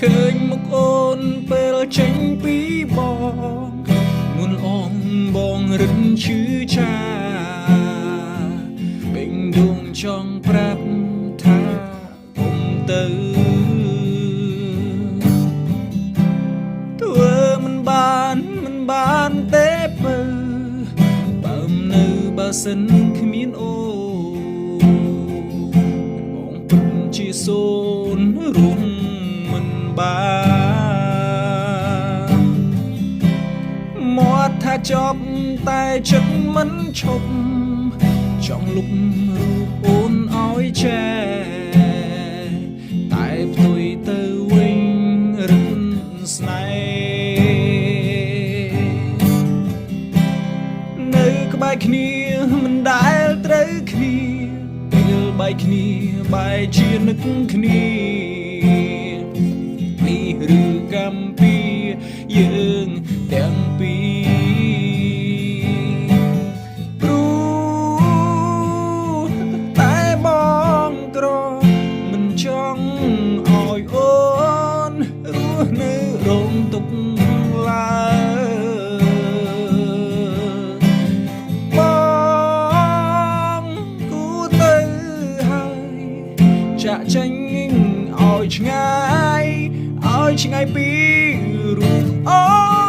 ឃើញមុខអូនពេលចេញពីបងមុនអងបងរឹងឈឺចាបេងដួងចង់ប្រាប់ថាខ្ញុំទៅធ្វើមិនបានទេបើបើនៅបើសិនគ្មានអូបងពិតជាសូនរួមមិនបានមាត់ថាចប់តែចិត្តមិនឈប់ចង់លុបរូបអូនឲ្យចែតែផ្ទុយទៅវិញរឹងស្នេហ៍នៅក្បែរគ្នាមិនដែលត្រូវគ្នាពេលបែកគ្នាបែកជានឹកគ្នាពីឬកម្មពីយើងទាំងពីរព្រោះតែបងក្រមិនចង់ឲ្យអូនរស់នៅរងទុក្ខឡើយបងគូទៅហើយចាក់ចេញឲ្យឆ្ងាយពីរូបអូន